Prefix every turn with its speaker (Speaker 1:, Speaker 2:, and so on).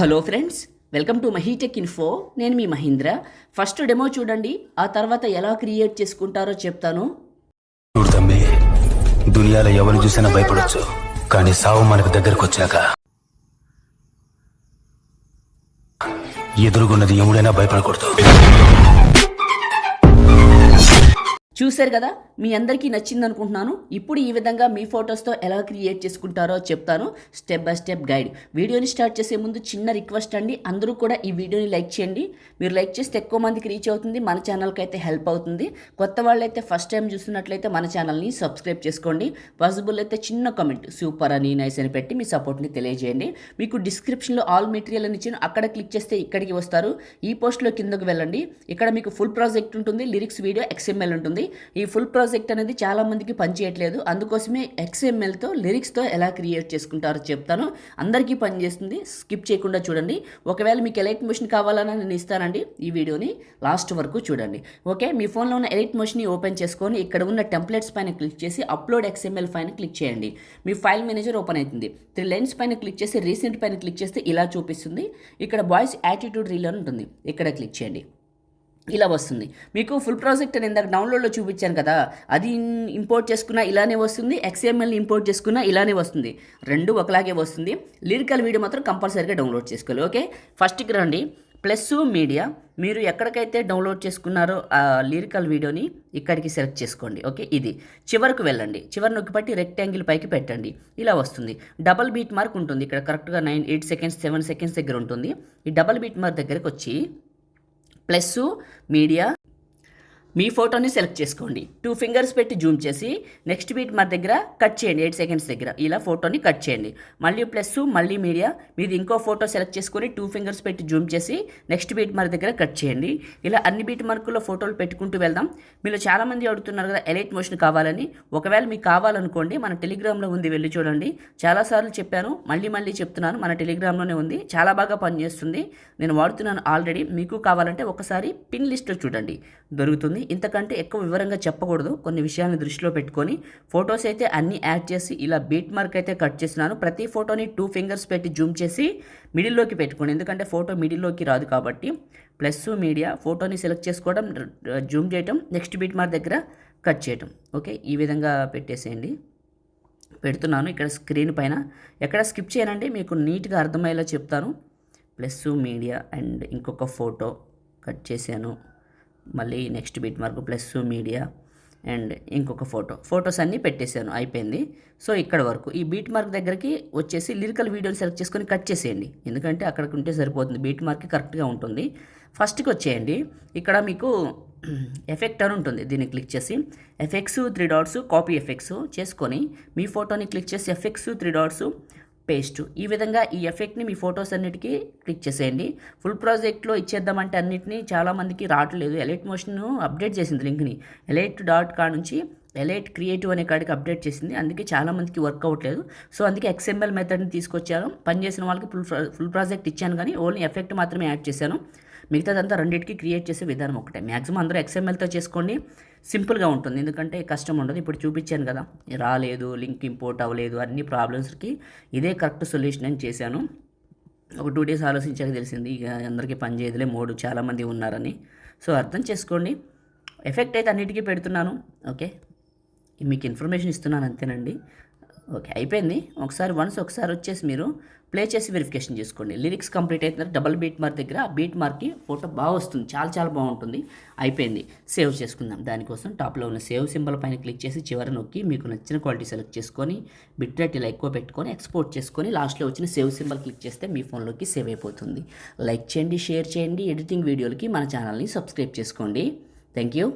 Speaker 1: Hello friends, welcome to MahiTech info. నేను మీ Mahindra. First demo చూడండి, ఆ తర్వాత ఎలా క్రియేట్ చేసుకుంటారో చెప్తాను.
Speaker 2: చూడు తమ్మి, దునియాలో ఎవరు చూసినా భయపడొచ్చు, కానీ సావు మనకు దగ్గరకు వచ్చాక ఎదురుగున్నది ఎవడైనా భయపడకూడదు.
Speaker 1: చూశారు కదా, మీ అందరికీ నచ్చింది అనుకుంటున్నాను. ఇప్పుడు ఈ విధంగా మీ ఫొటోస్తో ఎలా క్రియేట్ చేసుకుంటారో చెప్తాను, స్టెప్ బై స్టెప్ గైడ్. వీడియోని స్టార్ట్ చేసే ముందు చిన్న రిక్వెస్ట్ అండి, అందరూ కూడా ఈ వీడియోని లైక్ చేయండి. మీరు లైక్ చేస్తే ఎక్కువ మందికి రీచ్ అవుతుంది, మన ఛానల్కి అయితే హెల్ప్ అవుతుంది. కొత్త వాళ్ళైతే ఫస్ట్ టైం చూస్తున్నట్లయితే మన ఛానల్ని సబ్స్క్రైబ్ చేసుకోండి. పాసిబుల్ అయితే చిన్న కామెంట్ సూపర్ అని నైస్ అని పెట్టి మీ సపోర్ట్ని తెలియజేయండి. మీకు డిస్క్రిప్షన్లో ఆల్ మెటీరియల్ అని ఇచ్చాను, అక్కడ క్లిక్ చేస్తే ఇక్కడికి వస్తారు. ఈ పోస్ట్లో కిందకు వెళ్ళండి, ఇక్కడ మీకు ఫుల్ ప్రాజెక్ట్ ఉంటుంది, లిరిక్స్ వీడియో XML ఉంటుంది. ఈ ఫుల్ ప్రాజెక్ట్ అనేది చాలా మందికి పనిచేయట్లేదు, అందుకోసమే XMLతో లిరిక్స్తో ఎలా క్రియేట్ చేసుకుంటారో చెప్తాను. అందరికీ పనిచేస్తుంది, స్కిప్ చేయకుండా చూడండి. ఒకవేళ మీకు ఎలైట్ మోషన్ కావాలని నేను ఇస్తానండి, ఈ వీడియోని లాస్ట్ వరకు చూడండి. ఓకే, మీ ఫోన్లో ఉన్న ఎలైట్ మోషన్ని ఓపెన్ చేసుకొని ఇక్కడ ఉన్న టెంప్లెట్స్ పైన క్లిక్ చేసి అప్లోడ్ XML పైన క్లిక్ చేయండి. మీ ఫైల్ మేనేజర్ ఓపెన్ అవుతుంది. 3 లైన్స్ పైన క్లిక్ చేసి రీసెంట్ పైన క్లిక్ చేస్తే ఇలా చూపిస్తుంది. ఇక్కడ బాయ్స్ యాటిట్యూడ్ రీల్ అని ఉంటుంది, ఇక్కడ క్లిక్ చేయండి. ఇలా వస్తుంది. మీకు ఫుల్ ప్రాజెక్ట్ అని ఇందాక డౌన్లోడ్లో చూపించాను కదా, అది ఇంపోర్ట్ చేసుకున్నా ఇలానే వస్తుంది, XML ఇంపోర్ట్ చేసుకున్నా ఇలానే వస్తుంది. రెండు ఒకలాగే వస్తుంది. లిరికల్ వీడియో మాత్రం కంపల్సరీగా డౌన్లోడ్ చేసుకోవాలి. ఓకే, ఫస్ట్కి రండి. ప్లస్ మీడియా, మీరు ఎక్కడికైతే డౌన్లోడ్ చేసుకున్నారో ఆ లిరికల్ వీడియోని ఇక్కడికి సెలెక్ట్ చేసుకోండి. ఓకే, ఇది చివరకు వెళ్ళండి, చివరి నొక్కి పట్టి రెక్టాంగిల్ పైకి పెట్టండి. ఇలా వస్తుంది. డబల్ బీట్ మార్క్ ఉంటుంది ఇక్కడ, కరెక్ట్గా 8 సెకండ్స్ 7 సెకండ్స్ దగ్గర ఉంటుంది. ఈ డబల్ బీట్ మార్క్ దగ్గరకు వచ్చి ప్లస్ మీడియా, మీ ఫోటోని సెలెక్ట్ చేసుకోండి. 2 ఫింగర్స్ పెట్టి జూమ్ చేసి నెక్స్ట్ బీట్ మా దగ్గర కట్ చేయండి. 8 సెకండ్స్ దగ్గర ఇలా ఫోటోని కట్ చేయండి. మళ్ళీ ప్లస్, మళ్ళీ మీడియా, మీది ఇంకో ఫోటో సెలెక్ట్ చేసుకొని 2 ఫింగర్స్ పెట్టి జూమ్ చేసి నెక్స్ట్ బీట్ మార్క్ దగ్గర కట్ చేయండి. ఇలా అన్ని బీట్ మార్కుల్లో ఫోటోలు పెట్టుకుంటూ వెళ్దాం. మీరు చాలామంది అడుగుతున్నారు కదా ఎలైట్ మోషన్ కావాలని. ఒకవేళ మీకు కావాలనుకోండి, మన టెలిగ్రామ్లో ఉంది, వెళ్ళి చూడండి. చాలాసార్లు చెప్పాను, మళ్ళీ చెప్తున్నాను, మన టెలిగ్రామ్లోనే ఉంది, చాలా బాగా పనిచేస్తుంది, నేను వాడుతున్నాను ఆల్రెడీ. మీకు కావాలంటే ఒకసారి పిన్ లిస్ట్లో చూడండి, దొరుకుతుంది. ఇంతకంటే ఎక్కువ వివరంగా చెప్పకూడదు, కొన్ని విషయాలను దృష్టిలో పెట్టుకొని. ఫొటోస్ అయితే అన్నీ యాడ్ చేసి ఇలా బీట్ మార్క్ అయితే కట్ చేస్తున్నాను. ప్రతి ఫోటోని 2 ఫింగర్స్ పెట్టి జూమ్ చేసి మిడిల్లోకి పెట్టుకోండి, ఎందుకంటే ఫోటో మిడిల్లోకి రాదు కాబట్టి. ప్లస్ మీడియా, ఫోటోని సెలెక్ట్ చేసుకోవడం, జూమ్ చేయటం, నెక్స్ట్ బీట్ మార్క్ దగ్గర కట్ చేయటం. ఓకే, ఈ విధంగా పెట్టేసేయండి. పెడుతున్నాను ఇక్కడ స్క్రీన్ పైన, ఎక్కడ స్కిప్ చేయనండి, మీకు నీట్గా అర్థమయ్యేలా చెప్తాను. ప్లస్ మీడియా అండ్ ఇంకొక ఫోటో కట్ చేశాను. మళ్ళీ next beat mark, plus media and ఇంకొక ఫొటోస్ అన్నీ పెట్టేశాను, అయిపోయింది. సో ఇక్కడ వరకు ఈ బీట్ మార్క్ దగ్గరికి వచ్చేసి లిరికల్ వీడియోని సెలెక్ట్ చేసుకొని కట్ చేసేయండి, ఎందుకంటే అక్కడికి ఉంటే సరిపోతుంది, బీట్ మార్క్ కరెక్ట్గా ఉంటుంది. ఫస్ట్కి వచ్చేయండి, ఇక్కడ మీకు ఎఫెక్ట్ అని ఉంటుంది, దీన్ని క్లిక్ చేసి ఎఫెక్ట్స్ 3 డాట్స్ కాపీ ఎఫెక్ట్స్ చేసుకొని మీ ఫోటోని క్లిక్ చేసి ఎఫెక్ట్స్ 3 డాట్స్ పేస్ట్. ఈ విధంగా ఈ ఎఫెక్ట్ని మీ ఫొటోస్ అన్నిటికీ క్లిక్ చేసేయండి. ఫుల్ ప్రాజెక్ట్లో ఇచ్చేద్దామంటే అన్నిటినీ చాలామందికి రావట్లేదు. ఎలైట్ మోషన్ అప్డేట్ చేసింది లింక్ని, elite.com నుంచి ఎలైట్ క్రియేటివ్ అనే కాడికి అప్డేట్ చేసింది, అందుకే చాలామందికి వర్క్ అవ్వట్లేదు. సో అందుకే XML మెథడ్ని తీసుకొచ్చాను. పనిచేసిన వాళ్ళకి ఫుల్ ప్రాజెక్ట్ ఇచ్చాను, కానీ ఓన్లీ ఎఫెక్ట్ మాత్రమే యాడ్ చేశాను. మిగతాదంతా రెండింటికి క్రియేట్ చేసే విధానం ఒకటే. మ్యాక్సిమం అందరూ XMLతో చేసుకోండి, సింపుల్గా ఉంటుంది, ఎందుకంటే కష్టం ఉండదు. ఇప్పుడు చూపించాను కదా, రాలేదు, లింక్ ఇంపోర్ట్ అవ్వలేదు, అన్ని ప్రాబ్లమ్స్కి ఇదే కరెక్ట్ సొల్యూషన్ అని చేశాను. ఒక 2 డేస్ ఆలోచించాక తెలిసింది, ఇక అందరికీ పనిచేయదులే, మోడు చాలామంది ఉన్నారని. సో అర్థం చేసుకోండి. ఎఫెక్ట్ అయితే అన్నిటికీ పెడుతున్నాను. ఓకే, మీకు ఇన్ఫర్మేషన్ ఇస్తున్నాను అంతేనండి. ఓకే, అయిపోయింది. ఒకసారి వచ్చేసి మీరు ప్లే చేసి వెరిఫికేషన్ చేసుకోండి. లిరిక్స్ కంప్లీట్ అవుతున్నారు. డబల్ బీట్ మార్క్ దగ్గర ఆ బీట్ మార్క్కి ఫోటో బాగా వస్తుంది, చాలా బాగుంటుంది. అయిపోయింది, సేవ్ చేసుకుందాం. దానికోసం టాప్లో ఉన్న సేవ్ సింబల్ పైన క్లిక్ చేసి చివరి నొక్కి మీకు నచ్చిన క్వాలిటీ సెలెక్ట్ చేసుకొని బిట్ రేట్ ఇలా ఎక్కువ పెట్టుకొని ఎక్స్పోర్ట్ చేసుకొని లాస్ట్లో వచ్చిన సేవ్ సింబల్ క్లిక్ చేస్తే మీ ఫోన్లోకి సేవ్ అయిపోతుంది. లైక్ చేయండి, షేర్ చేయండి, ఎడిటింగ్ వీడియోలకి మన ఛానల్ని సబ్స్క్రైబ్ చేసుకోండి. Thank you.